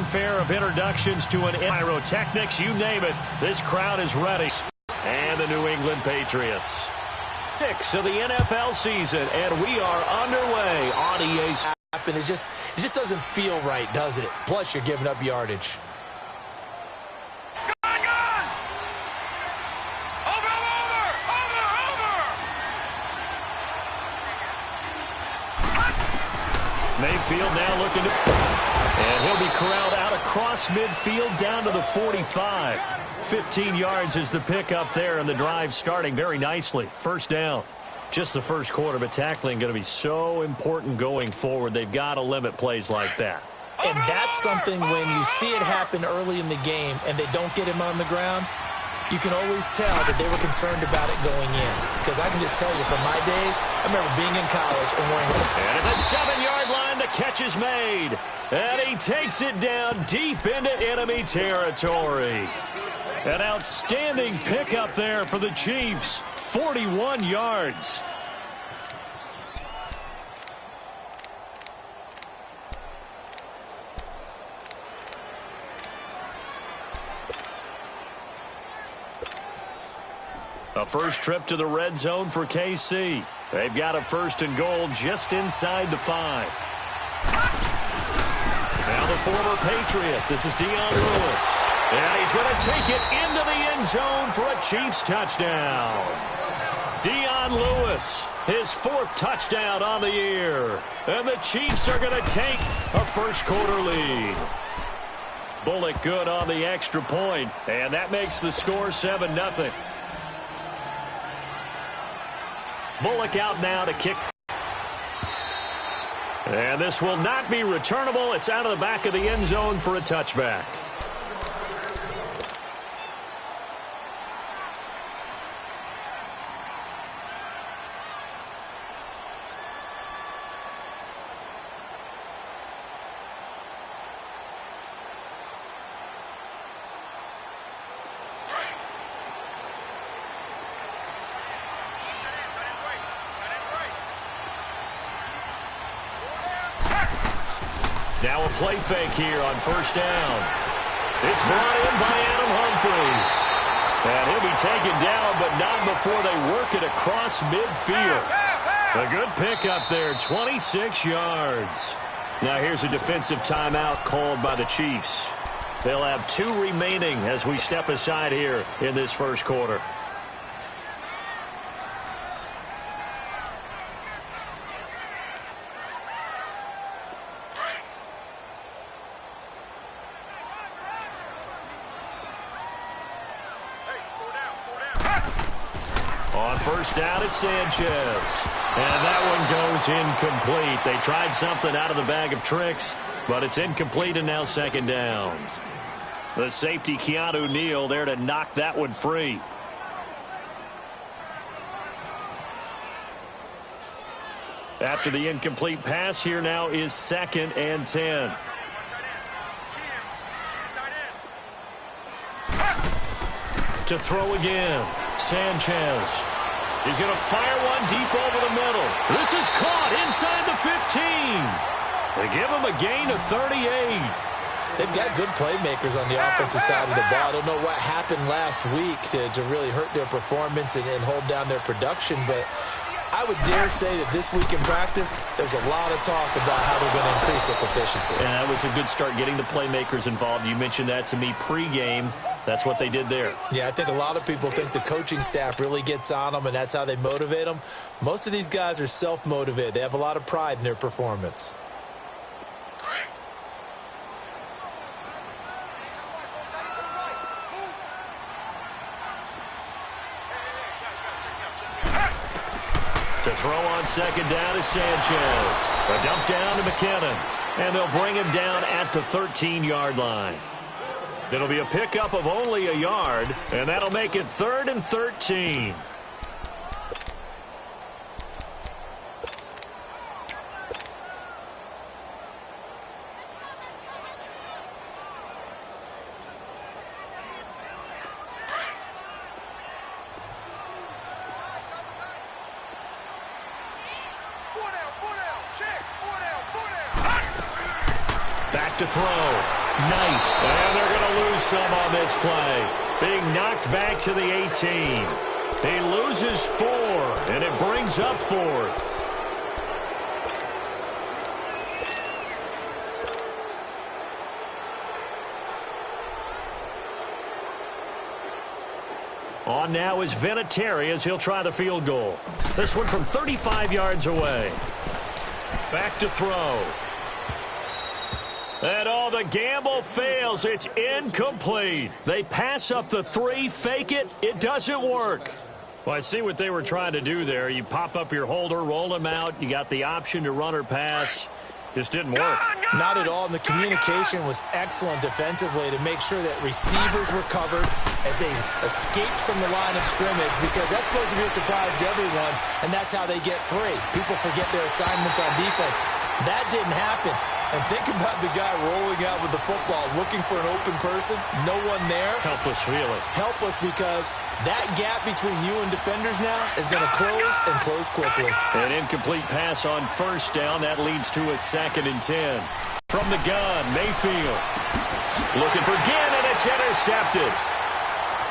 fanfare of introductions to an pyrotechnics, you name it, this crowd is ready. And the New England Patriots. 6 of the NFL season, and we are underway on EA. It just doesn't feel right, does it? Plus, you're giving up yardage. Mayfield now looking to... And he'll be corralled out across midfield down to the 45. 15 yards is the pickup there, and the drive starting very nicely. First down. Just the first quarter, but tackling going to be so important going forward. They've got to limit plays like that. And that's something when you see it happen early in the game and they don't get him on the ground, you can always tell that they were concerned about it going in. Because I can just tell you, from my days, I remember being in college and wearing... And at the 7-yard line, the catch is made. And he takes it down deep into enemy territory. An outstanding pickup there for the Chiefs. 41 yards. A first trip to the red zone for KC. They've got a first and goal just inside the 5. Now the former Patriot. This is Dion Lewis. And he's going to take it into the end zone for a Chiefs touchdown. Dion Lewis, his 4th touchdown on the year. And the Chiefs are going to take a first quarter lead. Bullock good on the extra point, and that makes the score 7-0. Bullock out now to kick. And this will not be returnable. It's out of the back of the end zone for a touchback. Now a play fake here on first down. It's brought in by Adam Humphries. And he'll be taken down, but not before they work it across midfield. A good pickup there, 26 yards. Now here's a defensive timeout called by the Chiefs. They'll have 2 remaining as we step aside here in this first quarter. First down, it's Sanchez. And that one goes incomplete. They tried something out of the bag of tricks, but it's incomplete and now second down. The safety, Keanu Neal, there to knock that one free. After the incomplete pass, here now is 2nd and 10. To throw again, Sanchez. He's going to fire one deep over the middle. This is caught inside the 15. They give him a gain of 38. They've got good playmakers on the offensive side of the ball. I don't know what happened last week to really hurt their performance and hold down their production, but I would dare say that this week in practice, there's a lot of talk about how they're going to increase their proficiency. And that was a good start, getting the playmakers involved. You mentioned that to me pregame. That's what they did there. Yeah, I think a lot of people think the coaching staff really gets on them, and that's how they motivate them. Most of these guys are self-motivated. They have a lot of pride in their performance. To throw on second down is Sanchez. A dump down to McKinnon. And they'll bring him down at the 13-yard line. It'll be a pickup of only a yard, and that'll make it 3rd and 13. Back to throw. Knight. And they're going to lose some on this play. Being knocked back to the 18. He loses 4, and it brings up 4th. On now is Vinatieri as he'll try the field goal. This one from 35 yards away. Back to throw. And all the gamble fails. It's incomplete. They pass up the 3, fake it. It doesn't work. Well, I see what they were trying to do there. You pop up your holder, roll him out. You got the option to run or pass. Just didn't work. Not at all. And the communication was excellent defensively to make sure that receivers were covered as they escaped from the line of scrimmage, because that's supposed to be a surprise to everyone, and that's how they get free. People forget their assignments on defense. That didn't happen. And think about the guy rolling out with the football, looking for an open person, no one there. Helpless feeling. Helpless, because that gap between you and defenders now is going to close and close quickly. An incomplete pass on first down. That leads to a 2nd and 10. From the gun, Mayfield. Looking for Ginn, and it's intercepted.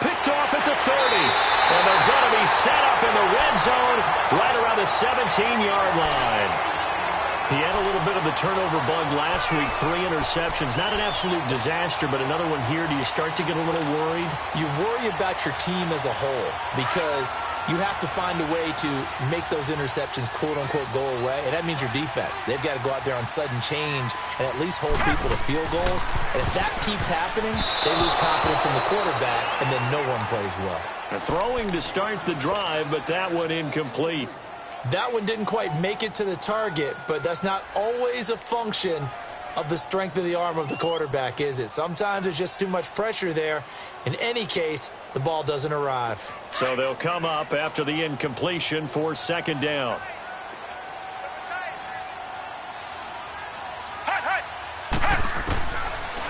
Picked off at the 30. And they're going to be set up in the red zone right around the 17-yard line. He had a little bit of the turnover bug last week, 3 interceptions. Not an absolute disaster, but another one here. Do you start to get a little worried? You worry about your team as a whole, because you have to find a way to make those interceptions, quote-unquote, go away, and that means your defense. They've got to go out there on sudden change and at least hold people to field goals. And if that keeps happening, they lose confidence in the quarterback, and then no one plays well. Throwing to start the drive, but that one incomplete. That one didn't quite make it to the target, but that's not always a function of the strength of the arm of the quarterback, is it? Sometimes there's just too much pressure there. In any case, the ball doesn't arrive. So they'll come up after the incompletion for 2nd down.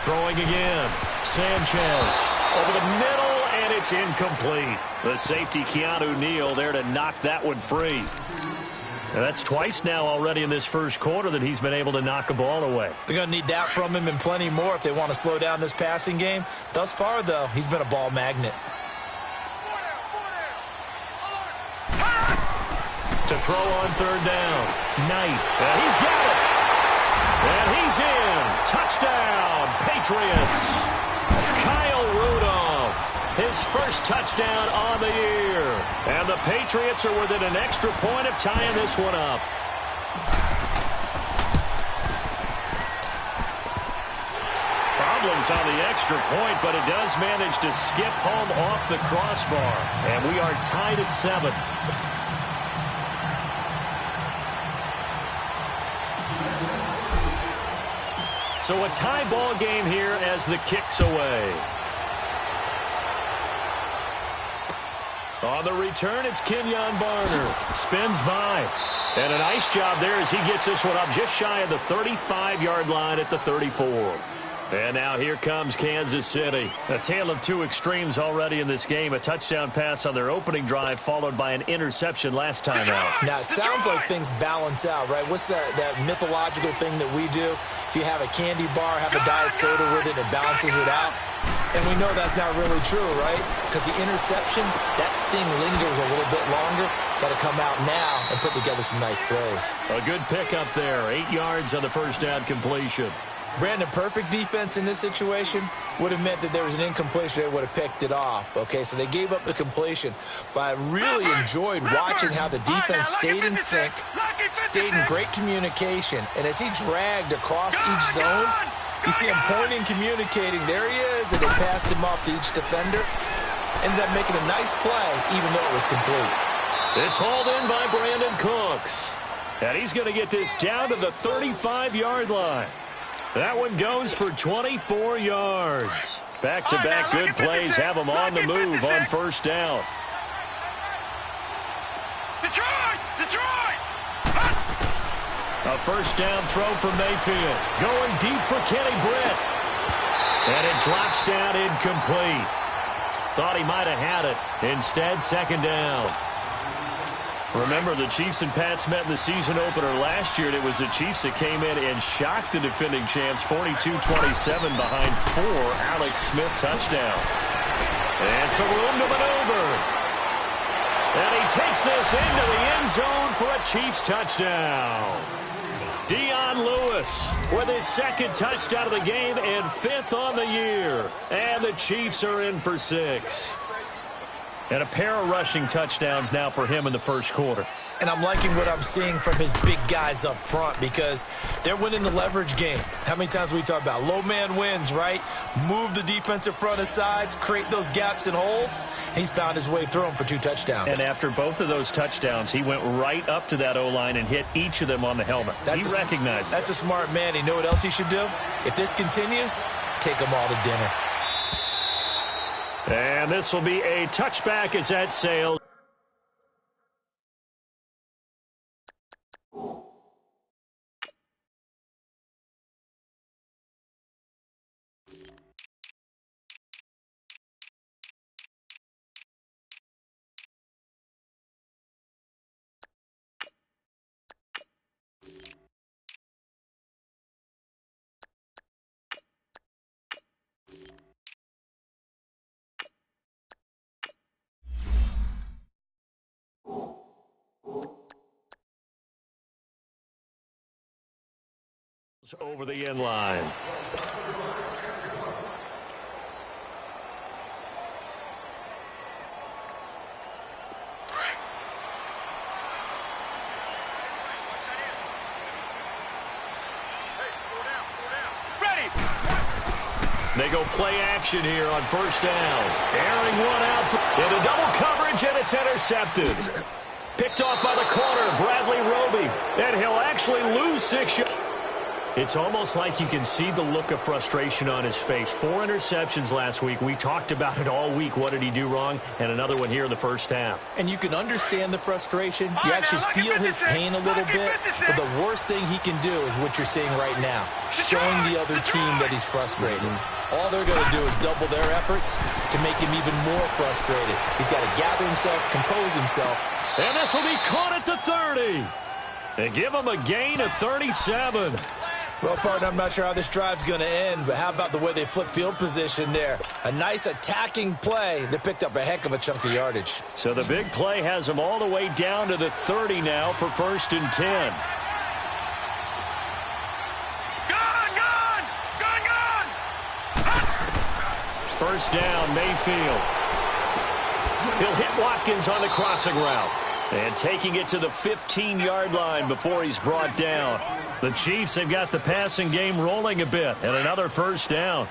Throwing again. Sanchez over the middle, and it's incomplete. The safety, Keanu Neal, there to knock that one free. And that's twice now already in this first quarter that he's been able to knock a ball away. They're going to need that from him and plenty more if they want to slow down this passing game. Thus far, though, he's been a ball magnet. To throw on 3rd down. Knight. And he's got it. And he's in. Touchdown, Patriots. Kyle Rudolph. His first touchdown on the year. And the Patriots are within an extra point of tying this one up. Problems on the extra point, but it does manage to skip home off the crossbar. And we are tied at 7. So a tie ball game here as the kick's away. On the return, it's Kenyon Barner. Spins by. And a nice job there as he gets this one up just shy of the 35-yard line at the 34. And now here comes Kansas City. A tale of 2 extremes already in this game. A touchdown pass on their opening drive followed by an interception last time out. Now, it sounds like things balance out, right? What's that mythological thing that we do? If you have a candy bar, have a diet soda with it, it balances it out. And we know that's not really true, right? Because the interception, that sting lingers a little bit longer. Got to come out now and put together some nice plays. A good pickup there. 8 yards on the first down completion. Brandon, perfect defense in this situation would have meant that there was an incompletion. They would have picked it off. Okay, so they gave up the completion. But I really enjoyed watching how the defense stayed in sync, stayed in great communication. And as he dragged across each zone, you see him pointing, communicating. There he is, and they passed him off to each defender. Ended up making a nice play, even though it was complete. It's hauled in by Brandon Cooks. And he's going to get this down to the 35-yard line. That one goes for 24 yards. Back-to-back good plays have him on the move on first down. Detroit! A first down throw from Mayfield. Going deep for Kenny Britt. And it drops down incomplete. Thought he might have had it. Instead, second down. Remember, the Chiefs and Pats met in the season opener last year, and it was the Chiefs that came in and shocked the defending champs 42-27 behind 4 Alex Smith touchdowns. And some room to maneuver. And he takes this into the end zone for a Chiefs touchdown. Dion Lewis with his 2nd touchdown of the game and 5th on the year. And the Chiefs are in for 6. And a pair of rushing touchdowns now for him in the first quarter. And I'm liking what I'm seeing from his big guys up front because they're winning the leverage game. How many times we talk about low man wins, right? Move the defensive front aside, create those gaps and holes. He's found his way through them for 2 touchdowns. And after both of those touchdowns, he went right up to that O-line and hit each of them on the helmet. He recognized it. That's a smart man. You know what else he should do? If this continues, take them all to dinner. And this will be a touchback as that sails. Over the end line. They go play action here on first down. Airing one out into double coverage, and it's intercepted. Picked off by the corner, Bradley Roby. And he'll actually lose 6 yards. It's almost like you can see the look of frustration on his face. 4 interceptions last week. We talked about it all week. What did he do wrong? And another one here in the first half. And you can understand the frustration. You actually feel his pain a little bit. But the worst thing he can do is what you're seeing right now, showing the other team that he's frustrated. All they're going to do is double their efforts to make him even more frustrated. He's got to gather himself, compose himself. And this will be caught at the 30. And give him a gain of 37. Well, partner, I'm not sure how this drive's going to end, but how about the way they flip field position there? A nice attacking play that picked up a heck of a chunk of yardage. So the big play has them all the way down to the 30 now for 1st and 10. First down, Mayfield. He'll hit Watkins on the crossing route. And taking it to the 15-yard line before he's brought down. The Chiefs have got the passing game rolling a bit. And another first down.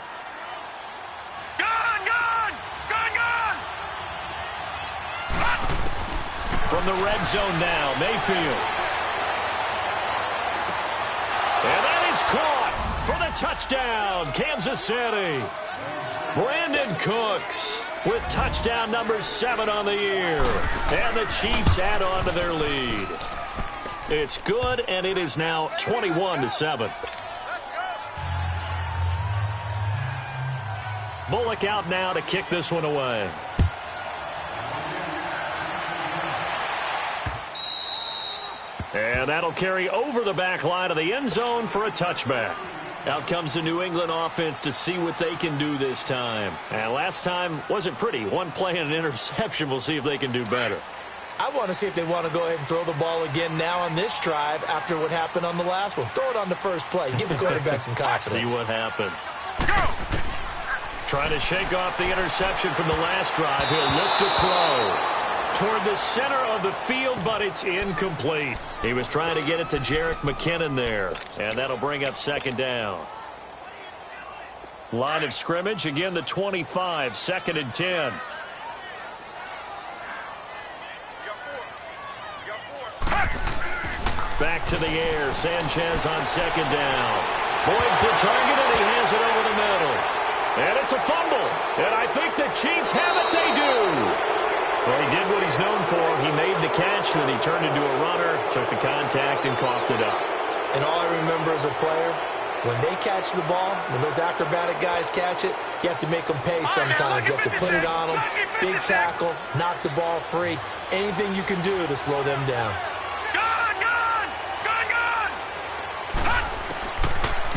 From the red zone now, Mayfield. And that is caught for the touchdown, Kansas City. Brandon Cooks with touchdown number 7 on the year. And the Chiefs add on to their lead. It's good, and it is now 21-7. Bullock out now to kick this one away. And that'll carry over the back line of the end zone for a touchback. Out comes the New England offense to see what they can do this time. And last time wasn't pretty. One play and an interception. We'll see if they can do better. I want to see if they want to go ahead and throw the ball again now on this drive after what happened on the last one. Throw it on the first play. Give the quarterback some confidence. See what happens. Trying to shake off the interception from the last drive. He'll look to throw toward the center of the field, but it's incomplete. He was trying to get it to Jerick McKinnon there, and that'll bring up 2nd down. Line of scrimmage, again the 25, 2nd and 10. Back to the air, Sanchez on 2nd down. Boyd's the target, and he has it over the middle. And it's a fumble, and I think the Chiefs have it. They do. Well, he did what he's known for. He made the catch, then he turned into a runner, took the contact, and coughed it up. And all I remember as a player When they catch the ball, when those acrobatic guys catch it, you have to make them pay sometimes. You have to put it on them, big tackle, knock the ball free. Anything you can do to slow them down.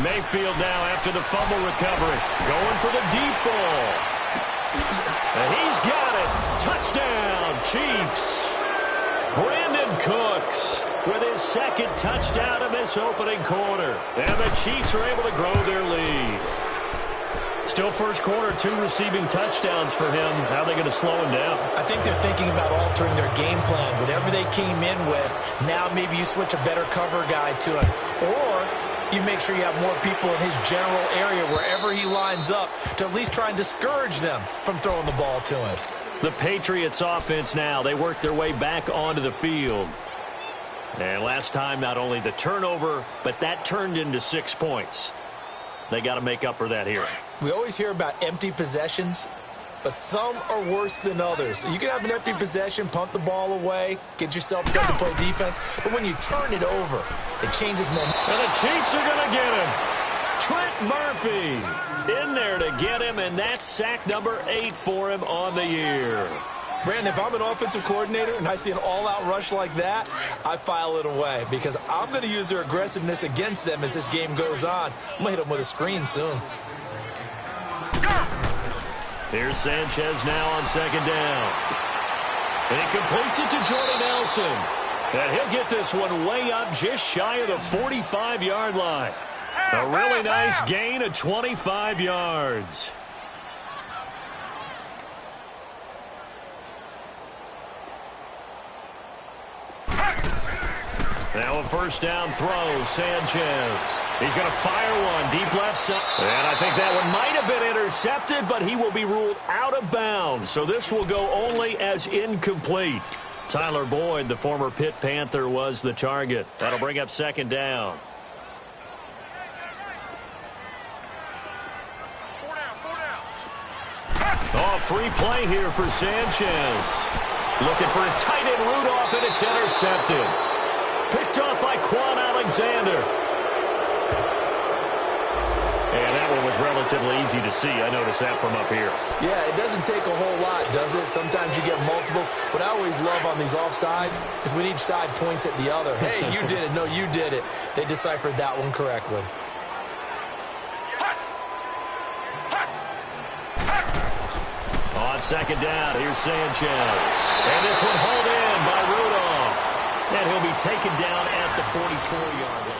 Mayfield now after the fumble recovery. Going for the deep ball. And he's got it. Touchdown, Chiefs. Brandon Cooks with his second touchdown in this opening quarter. And the Chiefs are able to grow their lead. Still first quarter, 2 receiving touchdowns for him. How are they going to slow him down? I think they're thinking about altering their game plan. Whatever they came in with, now maybe you switch a better cover guy to him. Or you make sure you have more people in his general area wherever he lines up to at least try and discourage them from throwing the ball to him. The Patriots offense now, they work their way back onto the field. And last time, not only the turnover, but that turned into 6 points. They got to make up for that here. We always hear about empty possessions, but some are worse than others. You can have an empty possession, punt the ball away, get yourself set to play defense, but when you turn it over, it changes momentum. And the Chiefs are going to get him. Trent Murphy in there to get him, and that's sack number 8 for him on the year. Brandon, if I'm an offensive coordinator and I see an all-out rush like that, I file it away because I'm going to use their aggressiveness against them as this game goes on. I'm going to hit them with a screen soon. Here's Sanchez now on second down. And he completes it to Jordy Nelson. And he'll get this one way up just shy of the 45-yard line. A really nice gain of 25 yards. Now a first down throw, Sanchez. He's going to fire one deep left side. And I think that one might have been intercepted, but he will be ruled out of bounds. So this will go only as incomplete. Tyler Boyd, the former Pitt Panther, was the target. That'll bring up second down. Oh, free play here for Sanchez. Looking for his tight end Rudolph, and it's intercepted. Picked off by Quan Alexander. And that one was relatively easy to see. I noticed that from up here. Yeah, it doesn't take a whole lot, does it? Sometimes you get multiples. What I always love on these offsides is when each side points at the other. Hey, you did it. No, you did it. They deciphered that one correctly. On second down, here's Sanchez. And this one hauled in by Rudolph. And he'll be taken down at the 44-yard line.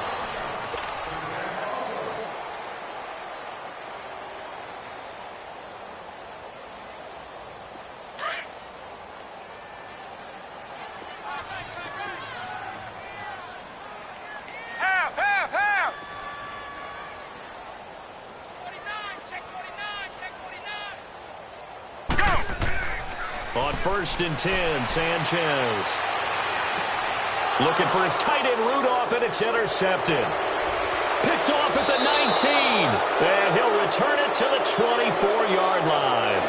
On 1st and 10, Sanchez. Looking for his tight end Rudolph, and it's intercepted. Picked off at the 19. And he'll return it to the 24-yard line.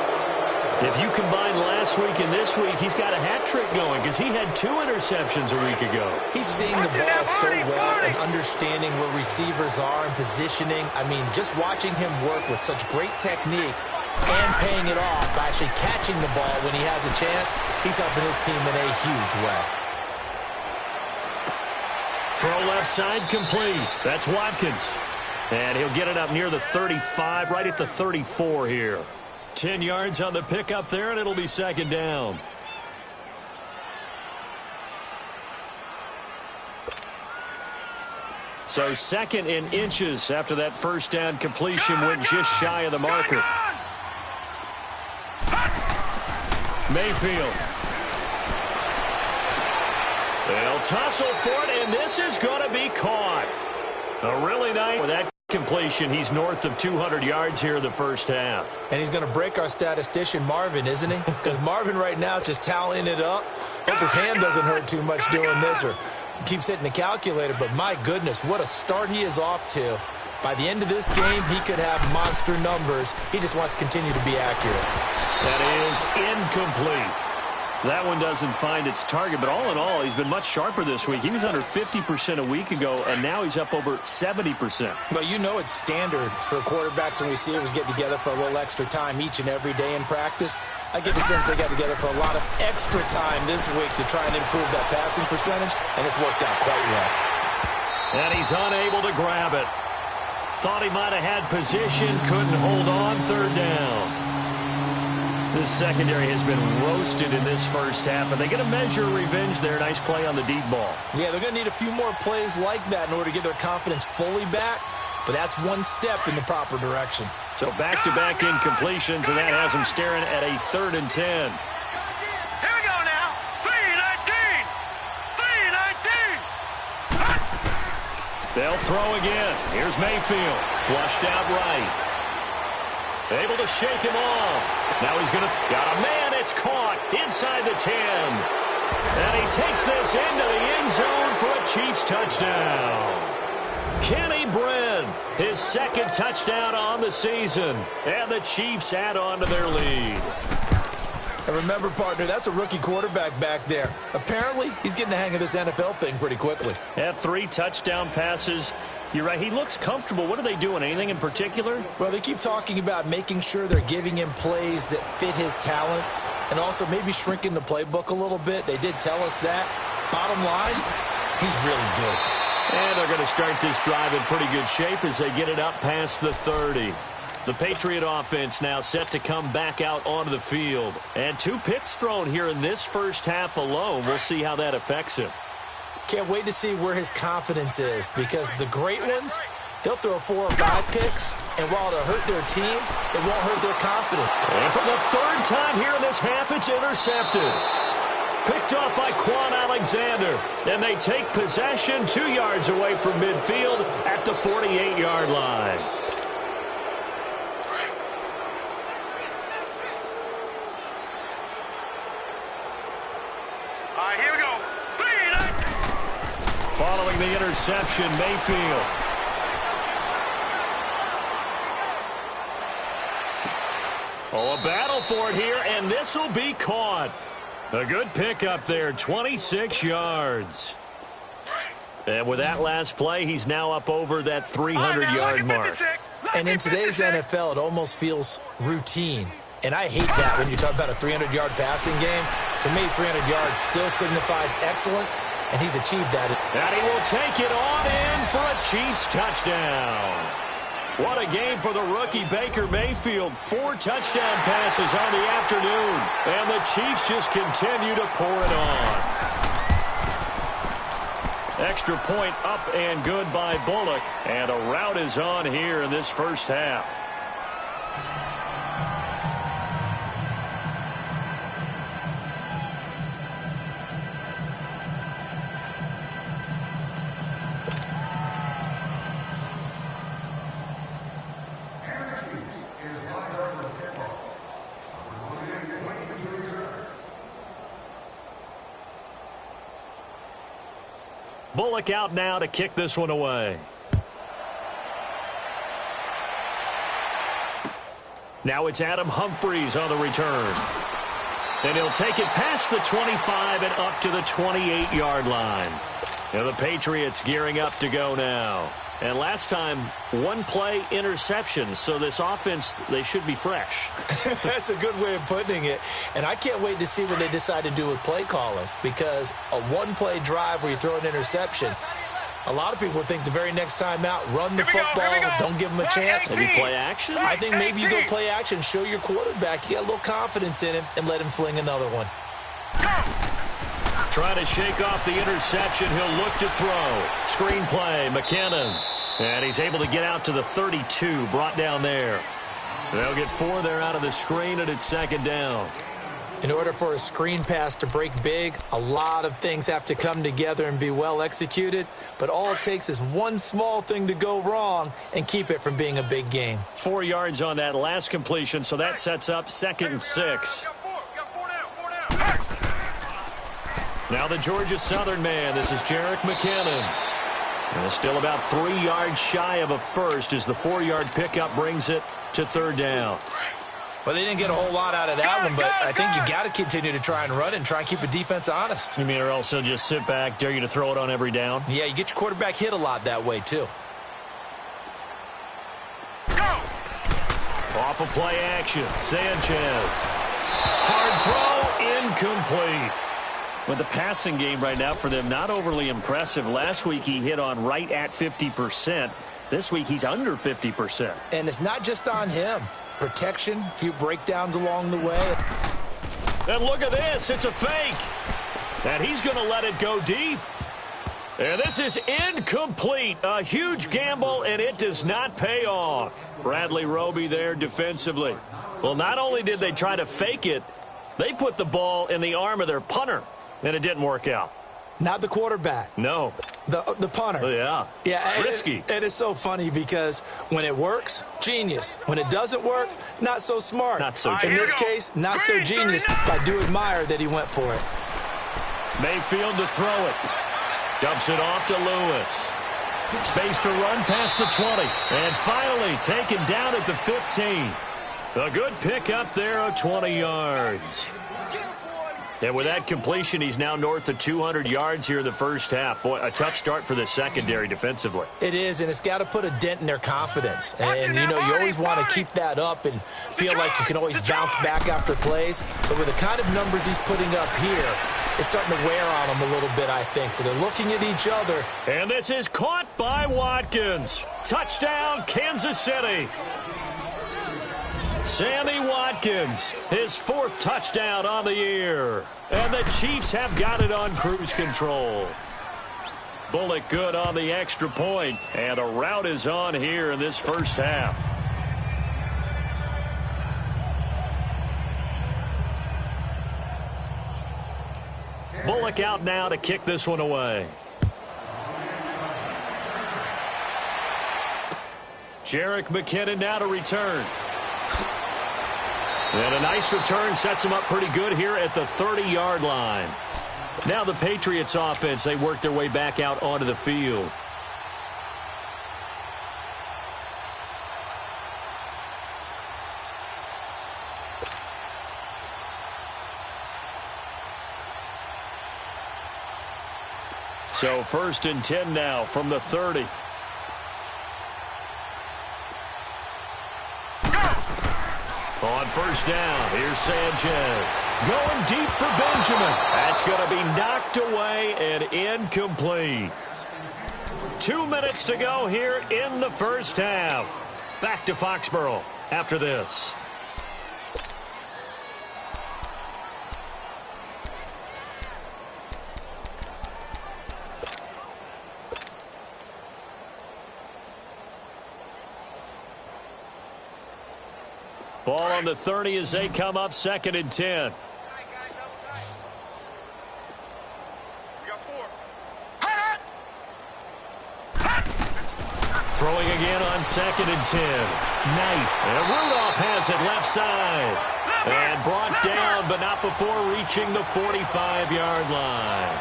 If you combine last week and this week, he's got a hat trick going because he had 2 interceptions a week ago. He's seeing the ball so well and understanding where receivers are and positioning. I mean, just watching him work with such great technique and paying it off by actually catching the ball when he has a chance, he's helping his team in a huge way. Throw left side complete. That's Watkins. And he'll get it up near the 35, right at the 34 here. 10 yards on the pickup there, and it'll be second down. So second in inches after that first down completion went just shy of the marker. Mayfield. They'll tussle for it, and this is going to be caught. A really nice with that completion. He's north of 200 yards here in the first half. And he's going to break our statistician Marvin, isn't he? Because Marvin right now is just tallying it up. Hope his hand doesn't hurt too much doing this or keeps hitting the calculator. But my goodness, what a start he is off to. By the end of this game, he could have monster numbers. He just wants to continue to be accurate. That is incomplete. That one doesn't find its target, but all in all, he's been much sharper this week. He was under 50% a week ago, and now he's up over 70%. Well, you know it's standard for quarterbacks and receivers get together for a little extra time each and every day in practice. I get the sense they got together for a lot of extra time this week to try and improve that passing percentage, and it's worked out quite well. And he's unable to grab it. Thought he might have had position, couldn't hold on, third down. This secondary has been roasted in this first half, and they get a measure of revenge there. Nice play on the deep ball. Yeah, they're going to need a few more plays like that in order to get their confidence fully back, but that's one step in the proper direction. So back-to-back incompletions, and that has them staring at a 3rd and 10. Here we go now. 3-19. 3-19. They'll throw again. Here's Mayfield. Flushed out right. Able to shake him off. Now he's going to... Got a man. It's caught inside the 10. And he takes this into the end zone for a Chiefs touchdown. Kenny Brin, his 2nd touchdown on the season. And the Chiefs add on to their lead. And remember, partner, that's a rookie quarterback back there. Apparently, he's getting the hang of this NFL thing pretty quickly. Had 3 touchdown passes. You're right. He looks comfortable. What are they doing? Anything in particular? Well, they keep talking about making sure they're giving him plays that fit his talents and also maybe shrinking the playbook a little bit. They did tell us that. Bottom line, he's really good. And they're going to start this drive in pretty good shape as they get it up past the 30. The Patriot offense now set to come back out onto the field. And 2 picks thrown here in this first half alone. We'll see how that affects him. Can't wait to see where his confidence is, because the great ones, they'll throw 4 or 5 picks, and while it'll hurt their team, it won't hurt their confidence. And for the 3rd time here in this half, it's intercepted. Picked off by Quan Alexander. And they take possession 2 yards away from midfield at the 48-yard line. All right, here we go. 3-19. Following the interception, Mayfield. Oh, a battle for it here, and this will be caught. A good pickup there, 26 yards. And with that last play, he's now up over that 300-yard mark. And in today's NFL, it almost feels routine. And I hate that when you talk about a 300-yard passing game. To me, 300 yards still signifies excellence, and he's achieved that. And he will take it on in for a Chiefs touchdown. What a game for the rookie Baker Mayfield. 4 touchdown passes on the afternoon. And the Chiefs just continue to pour it on. Extra point up and good by Bullock. And a rout is on here in this first half. Bullock out now to kick this one away. Now it's Adam Humphries on the return. And he'll take it past the 25 and up to the 28-yard line. Now the Patriots gearing up to go now. And last time, 1 play interception. So this offense, they should be fresh. That's a good way of putting it. And I can't wait to see what they decide to do with play calling. Because a 1-play drive where you throw an interception, a lot of people think the very next time out, run the football, don't give them a chance. Maybe play action? I think maybe you go play action, show your quarterback, you got a little confidence in him, and let him fling another one. Trying to shake off the interception. He'll look to throw. Screen play, McKinnon. And he's able to get out to the 32, brought down there. They'll get 4 there out of the screen, and it's 2nd down. In order for a screen pass to break big, a lot of things have to come together and be well executed. But all it takes is one small thing to go wrong and keep it from being a big game. 4 yards on that last completion, so that sets up 2nd and 6. Now the Georgia Southern man. This is Jerick McKinnon. And still about 3 yards shy of a first as the 4-yard pickup brings it to 3rd down. Well, they didn't get a whole lot out of that one, but I think you got to continue to try and run and try and keep the defense honest. You mean or else they'll just sit back, dare you to throw it on every down? Yeah, you get your quarterback hit a lot that way, too. Off of play action, Sanchez. Hard throw, incomplete. With the passing game right now for them, not overly impressive. Last week he hit on right at 50%. This week he's under 50%. And it's not just on him. Protection, a few breakdowns along the way. And look at this, it's a fake. And he's going to let it go deep. And this is incomplete. A huge gamble, and it does not pay off. Bradley Roby there defensively. Well, not only did they try to fake it, they put the ball in the arm of their punter, and it didn't work out. Not the quarterback. No. The punter. Oh, yeah. Risky. It is so funny because when it works, genius. When it doesn't work, not so smart. Not so In genius. this case, not so genius. But I do admire that he went for it. Mayfield to throw it. Dumps it off to Lewis. Space to run past the 20. And finally taken down at the 15. A good pick up there of 20 yards. And with that completion, he's now north of 200 yards here in the first half. Boy, a tough start for the secondary defensively. It is, and it's got to put a dent in their confidence. And, you know, you always want to keep that up and feel like you can always bounce back after plays. But with the kind of numbers he's putting up here, it's starting to wear on them a little bit, I think. So they're looking at each other. And this is caught by Watkins. Touchdown, Kansas City. Sammy Watkins, his fourth touchdown on the year. And the Chiefs have got it on cruise control. Bullock good on the extra point, and a rout is on here in this first half. Bullock out now to kick this one away. Jerick McKinnon now to return. And a nice return sets him up pretty good here at the 30-yard line. Now the Patriots offense, they work their way back out onto the field. So 1st and 10 now from the 30. On first down, here's Sanchez. Going deep for Benjamin. That's going to be knocked away and incomplete. 2 minutes to go here in the first half. Back to Foxborough after this. Ball on the 30 as they come up 2nd and 10. Throwing again on 2nd and 10. Knight. And Rudolph has it left side. And brought down, but not before reaching the 45-yard line.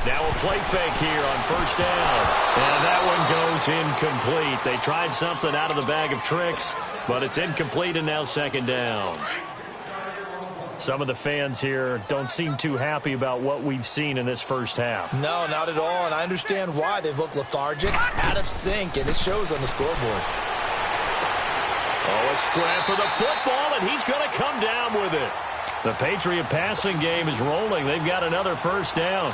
Now a play fake here on first down. And that one goes incomplete. They tried something out of the bag of tricks, but it's incomplete and now 2nd down. Some of the fans here don't seem too happy about what we've seen in this first half. No, not at all, and I understand why. They've looked lethargic, out of sync, and it shows on the scoreboard. Oh, a scrap for the football, and he's going to come down with it. The Patriot passing game is rolling. They've got another first down.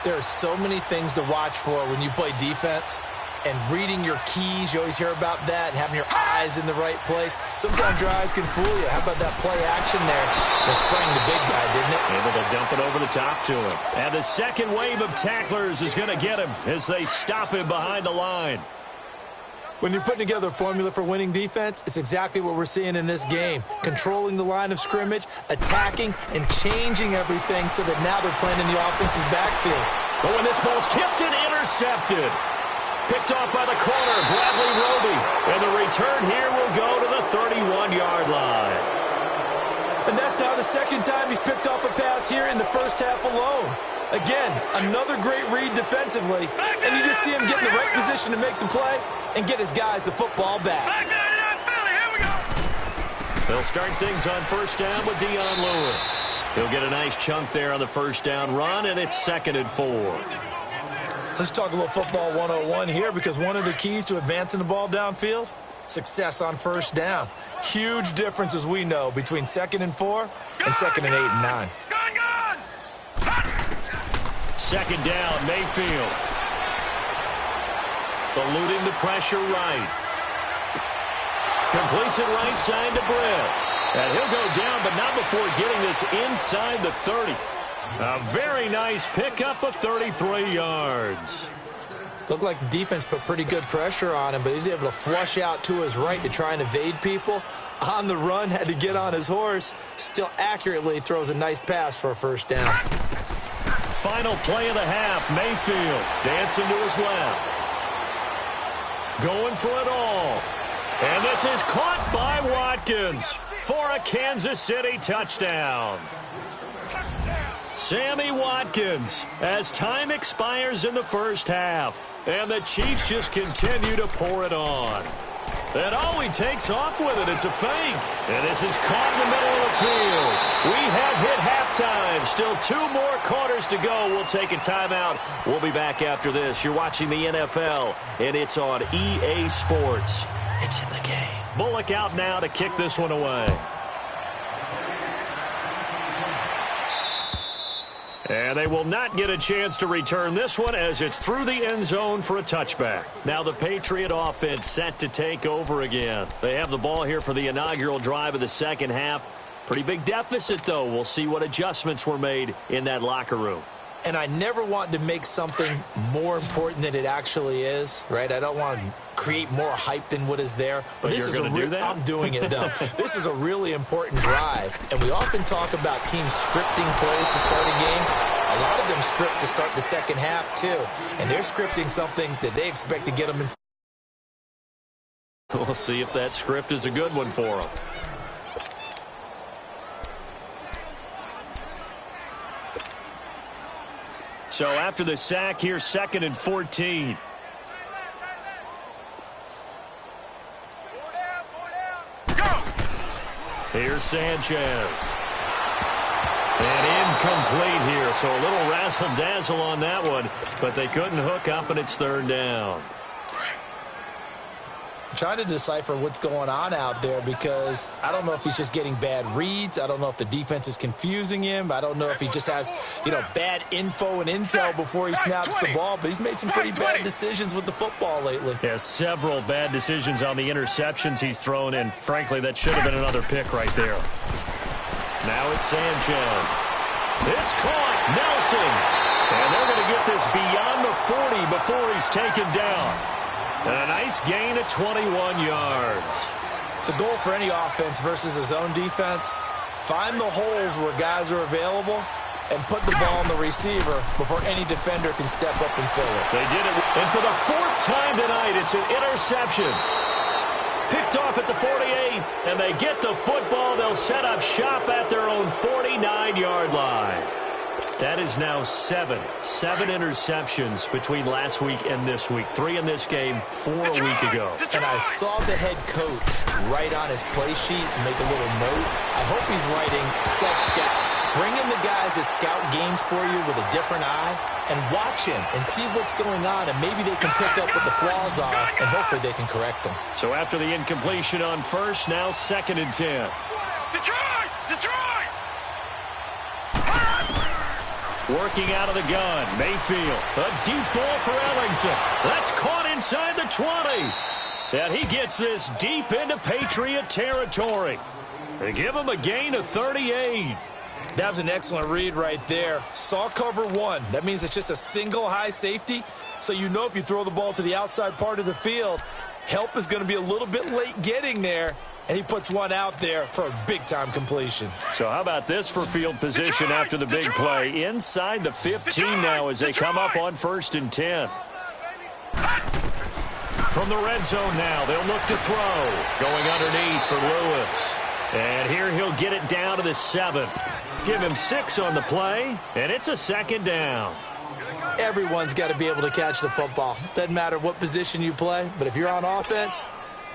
There are so many things to watch for when you play defense. And reading your keys, you always hear about that, and having your eyes in the right place. Sometimes your eyes can fool you. How about that play action there? It sprang the big guy, didn't it? Able to dump it over the top to him. And the second wave of tacklers is going to get him as they stop him behind the line. When you're putting together a formula for winning defense, it's exactly what we're seeing in this game. Controlling the line of scrimmage, attacking, and changing everything so that now they're playing in the offense's backfield. But when this ball's tipped and intercepted. Picked off by the corner, Bradley Roby. And the return here will go to the 31-yard line. And that's now the second time he's picked off a pass here in the first half alone. Again, another great read defensively, and you just see him get in the right position to make the play and get his guys the football back. Here we go. They'll start things on first down with Dion Lewis. He'll get a nice chunk there on the first down run, and it's 2nd and 4. Let's talk a little football 101 here, because one of the keys to advancing the ball downfield, success on first down. Huge difference, as we know, between 2nd and 4 and 2nd and 8 and 9. Second down, Mayfield. Eluding the pressure right. Completes it right side to Britt. And he'll go down, but not before getting this inside the 30. A very nice pickup of 33 yards. Looked like the defense put pretty good pressure on him, but he's able to flush out to his right to try and evade people. On the run, had to get on his horse. Still accurately throws a nice pass for a first down. Final play of the half, Mayfield dancing to his left. Going for it all. And this is caught by Watkins for a Kansas City touchdown. Sammy Watkins, as time expires in the first half, and the Chiefs just continue to pour it on. And all he takes off with it, it's a fake. And this is caught in the middle of the field. We have hit halftime. Still 2 more quarters to go. We'll take a timeout. We'll be back after this. You're watching the NFL, and it's on EA Sports. It's in the game. Bullock out now to kick this one away. And they will not get a chance to return this one, as it's through the end zone for a touchback. Now the Patriot offense set to take over again. They have the ball here for the inaugural drive of the second half. Pretty big deficit, though. We'll see what adjustments were made in that locker room. And I never want to make something more important than it actually is, right? I don't want to create more hype than what is there. But this is do that? I'm doing it, though. This is a really important drive. And we often talk about teams scripting plays to start a game. A lot of them script to start the second half, too. And they're scripting something that they expect to get them in. We'll see if that script is a good one for them. So after the sack here, 2nd and 14. Here's Sanchez. And incomplete here, so a little razzle-dazzle on that one, but they couldn't hook up, and it's 3rd down. Trying to decipher what's going on out there, because I don't know if he's just getting bad reads. I don't know if the defense is confusing him. I don't know if he just has, bad info and intel before he snaps the ball. But he's made some pretty bad decisions with the football lately. Yeah, several bad decisions on the interceptions he's thrown, and frankly, that should have been another pick right there. Now it's Sanchez. It's caught. Nelson. And they're going to get this beyond the 40 before he's taken down. And a nice gain of 21 yards. The goal for any offense versus his own defense, find the holes where guys are available and put the ball on the receiver before any defender can step up and fill it. They did it. And for the 4th time tonight, it's an interception. Picked off at the 48, and they get the football. They'll set up shop at their own 49-yard line. That is now 7 interceptions between last week and this week. 3 in this game, 4 a week ago. And I saw the head coach write on his play sheet and make a little note. I hope he's writing set scout. Bring in the guys that scout games for you with a different eye and watch him and see what's going on, and maybe they can pick up what the flaws are, and hopefully they can correct them. So after the incompletion on first, now 2nd and 10. Detroit! Detroit! Working out of the gun, Mayfield. A deep ball for Ellington. That's caught inside the 20. And he gets this deep into Patriot territory. They give him a gain of 38. That was an excellent read right there. Saw cover 1. That means it's just a single high safety. So you know if you throw the ball to the outside part of the field, help is going to be a little bit late getting there. And he puts one out there for a big-time completion. So how about this for field position after the big play? Inside the 15 now as they come up on 1st and 10. From the red zone now, they'll look to throw. Going underneath for Lewis. And here he'll get it down to the 7. Give him 6 on the play, and it's a second down. Everyone's got to be able to catch the football. Doesn't matter what position you play, but if you're on offense,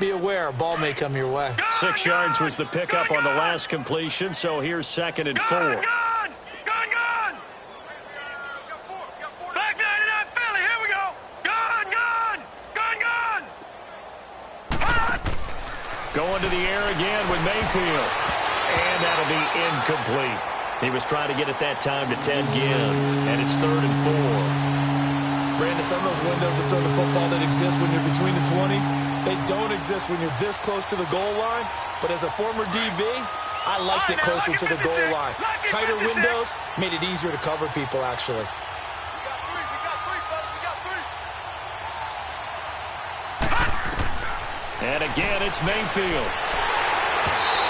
be aware a ball may come your way. 6 yards was the pickup on the last completion, so here's 2nd and 4. Gun! Back 99 Philly, here we go! Gun! Going to the air again with Mayfield. And that'll be incomplete. He was trying to get it that time to Ted Ginn, and it's 3rd and 4. Brandon, some of those windows to throw the football that exist when you're between the 20s, they don't exist when you're this close to the goal line. But as a former DB, I liked it closer to the goal line. Tighter windows made it easier to cover people, actually. And again, it's Mayfield.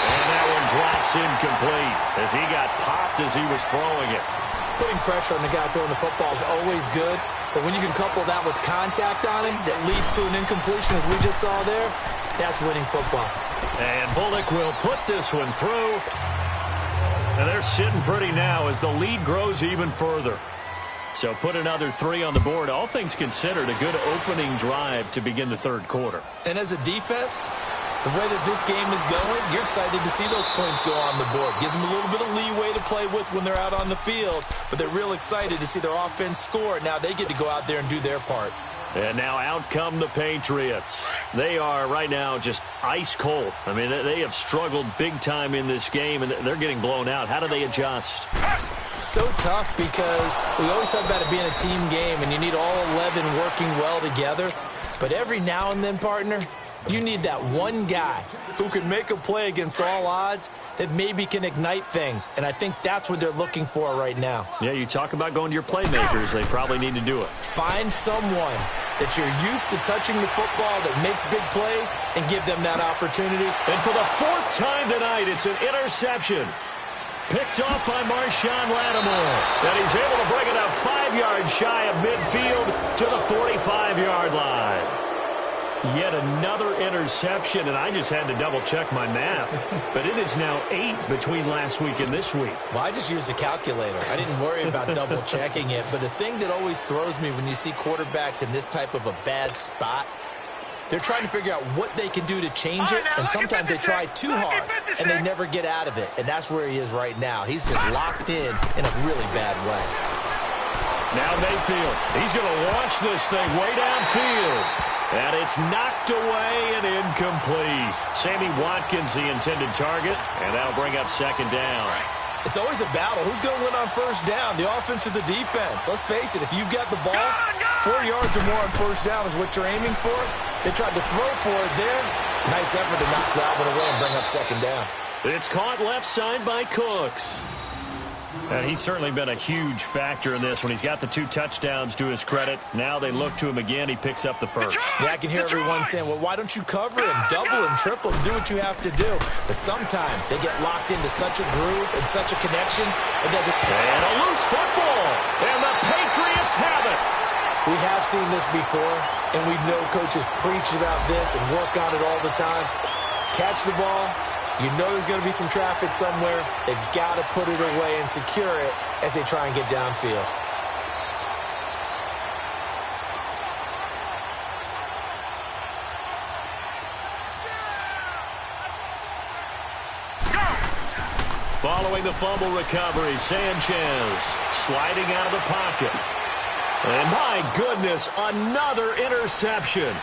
And that one drops incomplete as he got popped as he was throwing it. Putting pressure on the guy throwing the football is always good, but when you can couple that with contact on him that leads to an incompletion, as we just saw there, that's winning football. And Bullock will put this one through. And they're sitting pretty now as the lead grows even further. So put another 3 on the board. All things considered, a good opening drive to begin the 3rd quarter. And as a defense, the way that this game is going, you're excited to see those points go on the board. Gives them a little bit of leeway to play with when they're out on the field, but they're real excited to see their offense score. Now they get to go out there and do their part. And now out come the Patriots. They are right now just ice cold. I mean, they have struggled big time in this game, and they're getting blown out. How do they adjust? So tough because we always talk about it being a team game, and you need all 11 working well together. But every now and then, partner, you need that one guy who can make a play against all odds that maybe can ignite things. And I think that's what they're looking for right now. Yeah, you talk about going to your playmakers. They probably need to do it. Find someone that you're used to touching the football that makes big plays and give them that opportunity. And for the 4th time tonight, it's an interception. Picked off by Marshawn Lattimore. And he's able to bring it up 5 yards shy of midfield to the 45-yard line. Yet another interception, and I just had to double-check my math. But it is now 8 between last week and this week. Well, I just used a calculator. I didn't worry about double-checking it. But the thing that always throws me when you see quarterbacks in this type of a bad spot, they're trying to figure out what they can do to change it, and sometimes they try too hard, and they never get out of it. And that's where he is right now. He's just locked in a really bad way. Now Mayfield. He's going to launch this thing way downfield. And it's knocked away and incomplete. Sammy Watkins, the intended target, and that'll bring up 2nd down. It's always a battle. Who's going to win on 1st down, the offense or the defense? Let's face it, if you've got the ball, 4 yards or more on 1st down is what you're aiming for. They tried to throw for it there. Nice effort to knock that one away and bring up 2nd down. It's caught left side by Cooks. And he's certainly been a huge factor in this when he's got the 2 touchdowns to his credit. Now they look to him again. He picks up the 1st. Yeah, I can hear everyone saying, well, why don't you cover him, double him, triple him, do what you have to do. But sometimes they get locked into such a groove and such a connection, it doesn't. And a loose football. And the Patriots have it. We have seen this before, and we know coaches preach about this and work on it all the time. Catch the ball. You know there's going to be some traffic somewhere. They've got to put it away and secure it as they try and get downfield. Following the fumble recovery, Sanchez sliding out of the pocket. And my goodness, another interception.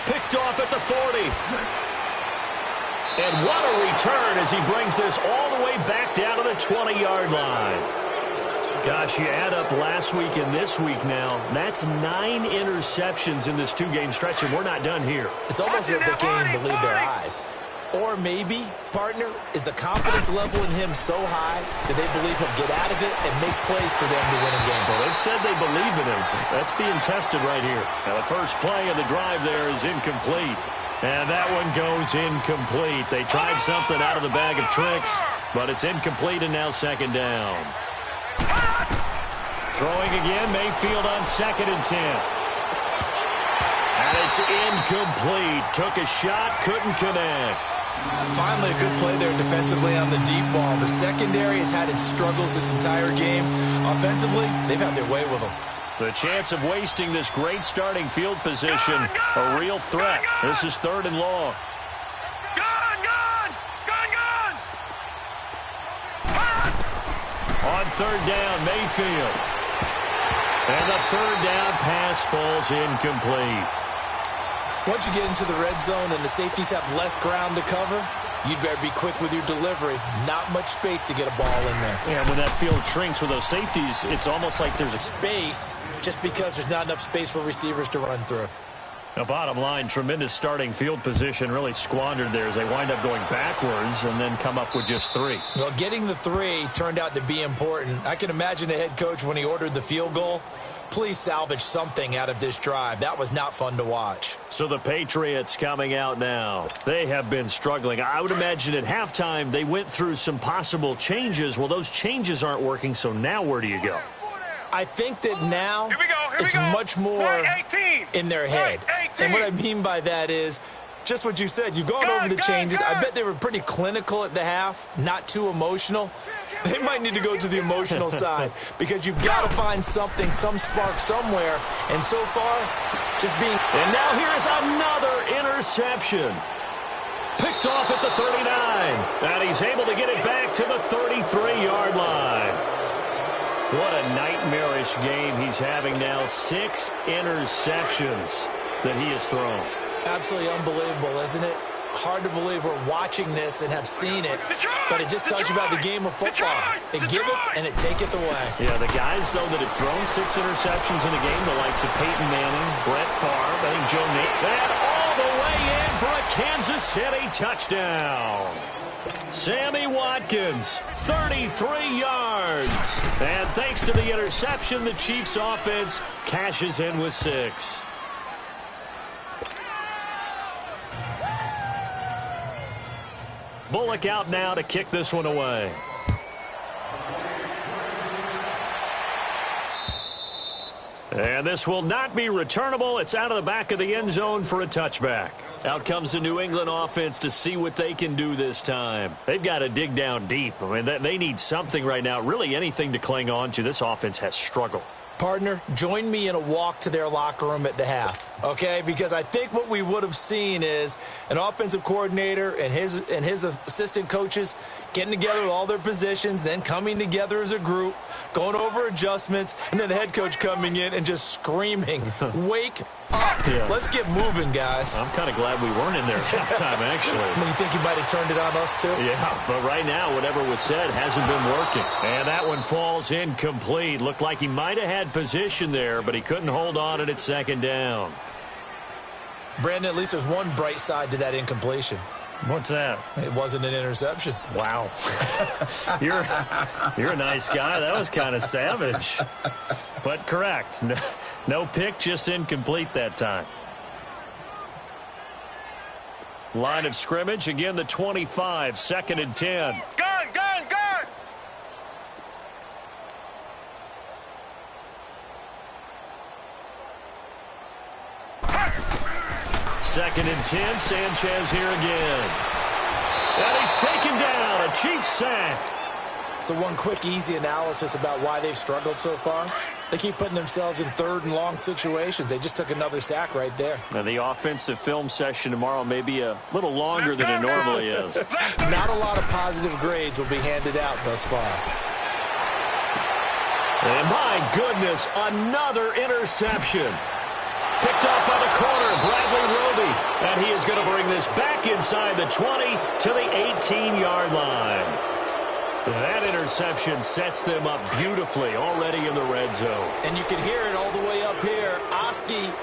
Picked off at the 40. And what a return as he brings this all the way back down to the 20-yard line. Gosh, you add up last week and this week now, that's 9 interceptions in this 2-game stretch, and we're not done here. It's almost as if they can't even believe their eyes. Or maybe, partner, is the confidence level in him so high that they believe he'll get out of it and make plays for them to win a game. Well, they've said they believe in him. That's being tested right here. Now, the first play of the drive there is incomplete. And that one goes incomplete. They tried something out of the bag of tricks, but it's incomplete and now 2nd down. Throwing again, Mayfield on 2nd and 10. And it's incomplete. Took a shot, couldn't connect. Finally, a good play there defensively on the deep ball. The secondary has had its struggles this entire game. Offensively, they've had their way with them. The chance of wasting this great starting field position, a real threat. This is 3rd and long. On 3rd down, Mayfield. And the 3rd down pass falls incomplete. Once you get into the red zone and the safeties have less ground to cover, you'd better be quick with your delivery. Not much space to get a ball in there. Yeah, when that field shrinks with those safeties, it's almost like there's a space just because there's not enough space for receivers to run through. Now, bottom line, tremendous starting field position really squandered there as they wind up going backwards and then come up with just 3. Well, getting the 3 turned out to be important. I can imagine the head coach when he ordered the field goal. Please salvage something out of this drive. That was not fun to watch. So the Patriots coming out now. They have been struggling. I would imagine at halftime they went through some possible changes. Well, those changes aren't working, so now where do you go? I think that now it's much more in their head. And what I mean by that is just what you said. You've gone over the changes. I bet they were pretty clinical at the half, not too emotional. They might need to go to the emotional side because you've got to find something, some spark somewhere. And so far, just being... And now here is another interception. Picked off at the 39. And he's able to get it back to the 33-yard line. What a nightmarish game he's having now. 6 interceptions that he has thrown. Absolutely unbelievable, isn't it? Hard to believe we're watching this and have seen it, but it just tells you about the game of football. It giveth and it taketh away. Yeah, the guys, though, that have thrown 6 interceptions in a game, the likes of Peyton Manning, Brett Favre, I think Joe Nate, and all the way in for a Kansas City touchdown. Sammy Watkins, 33 yards. And thanks to the interception, the Chiefs offense cashes in with 6. Bullock out now to kick this one away. And this will not be returnable. It's out of the back of the end zone for a touchback. Out comes the New England offense to see what they can do this time. They've got to dig down deep. I mean, they need something right now, really anything to cling on to. This offense has struggled. Partner, join me in a walk to their locker room at the half, okay? Because I think what we would have seen is an offensive coordinator and his assistant coaches getting together with all their positions, then coming together as a group, going over adjustments, and then the head coach coming in and just screaming, wake up. Yeah. Let's get moving, guys. I'm kind of glad we weren't in there at halftime, actually. I mean, you think you might have turned it on us, too? Yeah, but right now, whatever was said hasn't been working. And that one falls incomplete. Looked like he might have had position there, but he couldn't hold on at 2nd down. Brandon, at least there's one bright side to that incompletion. What's that? It wasn't an interception. Wow. You're a nice guy. That was kind of savage. But correct. No pick, just incomplete that time. Line of scrimmage, again the 25, 2nd and 10. Gun! 2nd and 10, Sanchez here again. And he's taken down, a Chiefs sack. So one quick, easy analysis about why they've struggled so far. They keep putting themselves in 3rd and long situations. They just took another sack right there. Now, the offensive film session tomorrow may be a little longer than it normally is. Not a lot of positive grades will be handed out thus far. And my goodness, another interception. Picked off by the corner, Bradley Roby. And he is going to bring this back inside the 20 to the 18-yard line. That interception sets them up beautifully already in the red zone. And you can hear it all the way up here. Oski,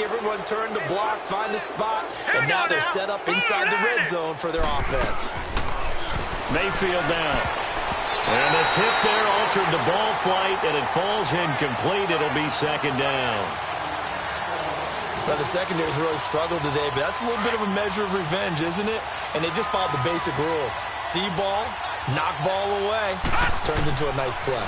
everyone turned to block, find a spot, and now they're set up inside the red zone for their offense. Mayfield down. And the tip there altered the ball flight, and it falls incomplete. It'll be 2nd down. Well, the secondary's really struggled today, but that's a little bit of a measure of revenge, isn't it? And they just followed the basic rules. See ball, knock ball away. Turns into a nice play.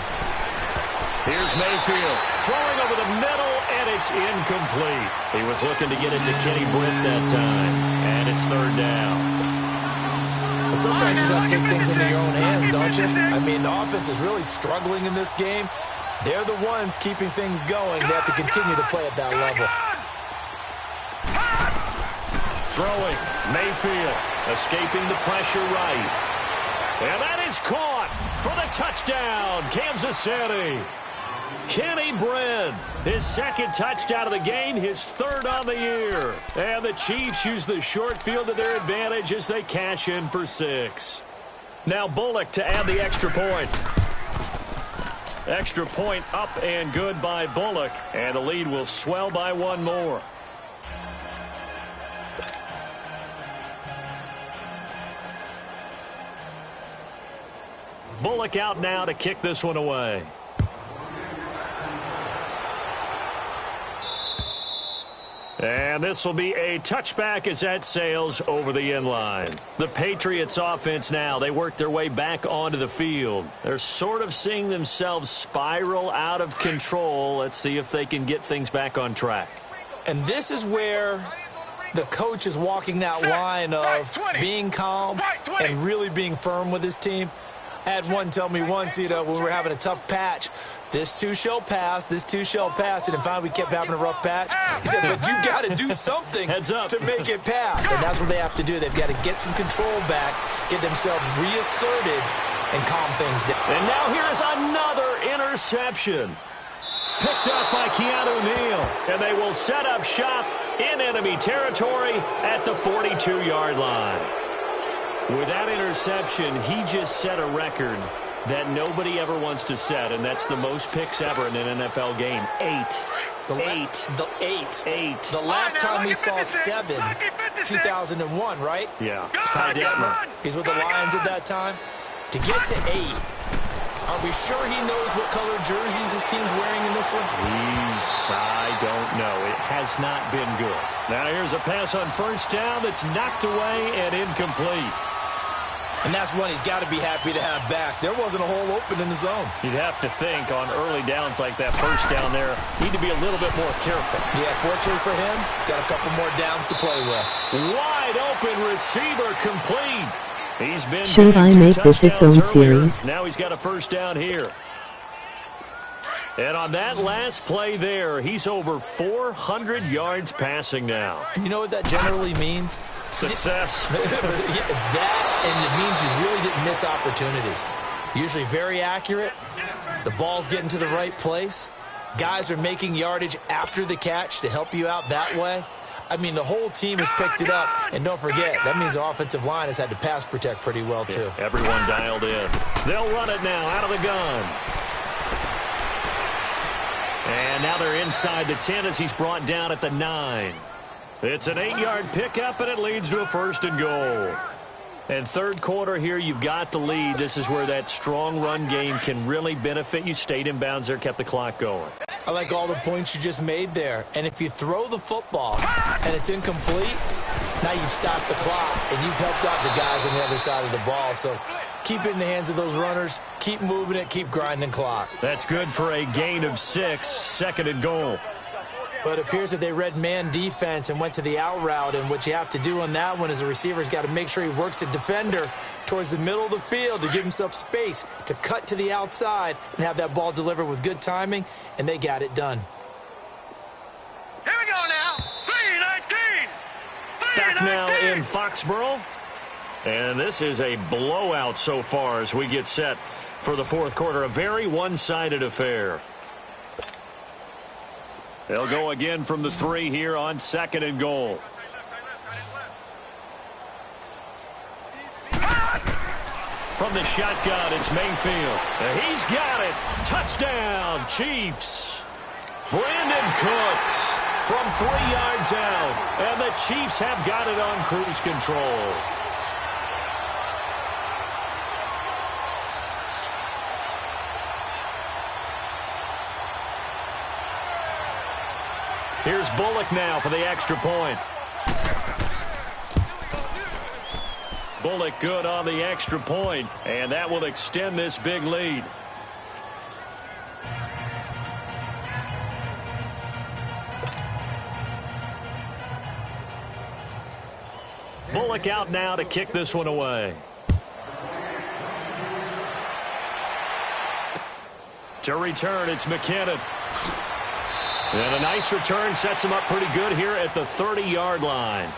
Here's Mayfield throwing over the middle, and it's incomplete. He was looking to get it to Kenny Britt that time, and it's 3rd down. sometimes you just have to take things into your own hands, don't you? I mean, the offense is really struggling in this game. They're the ones keeping things going. They have to continue to play at that level. Throwing, Mayfield, escaping the pressure right. And that is caught for the touchdown, Kansas City. Kenny Brin, his second touchdown of the game, his third on the year. And the Chiefs use the short field to their advantage as they cash in for 6. Now Bullock to add the extra point. Extra point up and good by Bullock. And the lead will swell by 1 more. Bullock out now to kick this one away. And this will be a touchback as that sails over the end line. The Patriots offense now, they work their way back onto the field. They're sort of seeing themselves spiral out of control. Let's see if they can get things back on track. And this is where the coach is walking that line of being calm and really being firm with his team. I had one tell me once, when we were having a tough patch, this too shall pass, this too shall pass. And finally we kept having a rough patch. He said, but you got to do something to make it pass. And that's what they have to do. They've got to get some control back, get themselves reasserted, and calm things down. And now here is another interception. Picked up by Keanu Neal. And they will set up shop in enemy territory at the 42-yard line. With that interception, he just set a record that nobody ever wants to set, and that's the most picks ever in an NFL game. 8. The last time we saw 7, 2001, right? Yeah. Ty Detmer. He's with the Lions at that time. To get to 8, are we sure he knows what color jerseys his team's wearing in this one? I don't know. It has not been good. Now here's a pass on first down that's knocked away and incomplete. And that's one he's got to be happy to have back. There wasn't a hole open in the zone. You'd have to think on early downs like that first down there, need to be a little bit more careful. Yeah, fortunately for him, got a couple more downs to play with. Wide open receiver complete. He's been Should I make this its own earlier. series? Now he's got a first down here. And on that last play there, he's over 400 yards passing now. And you know what that generally means? Success. That, and it means you really didn't miss opportunities. Usually very accurate. The ball's getting to the right place. Guys are making yardage after the catch to help you out that way. I mean, the whole team has picked it up. And don't forget, that means the offensive line has had to pass protect pretty well, too. Yeah, everyone dialed in. They'll run it now out of the gun. And now they're inside the 10 as he's brought down at the 9. It's an 8-yard pickup, and it leads to a 1st and goal. And third quarter here, you've got the lead. This is where that strong run game can really benefit you. Stayed in bounds there, kept the clock going. I like all the points you just made there. And if you throw the football and it's incomplete, now you've stopped the clock and you've helped out the guys on the other side of the ball. So keep it in the hands of those runners. Keep moving it. Keep grinding clock. That's good for a gain of 6. 2nd and goal. But it appears that they read man defense and went to the out route. And what you have to do on that one is the receiver's got to make sure he works the defender towards the middle of the field to give himself space to cut to the outside and have that ball delivered with good timing. And they got it done. Here we go now. 3-19. Back now in Foxborough. And this is a blowout so far as we get set for the fourth quarter. A very one-sided affair. They'll go again from the 3 here on 2nd and goal. From the shotgun, it's Mayfield. And he's got it. Touchdown, Chiefs. Brandon Cooks from 3 yards out. And the Chiefs have got it on cruise control. Here's Bullock now for the extra point. Bullock good on the extra point, and that will extend this big lead. Bullock out now to kick this one away. To return, it's McKinnon. And a nice return sets him up pretty good here at the 30-yard line.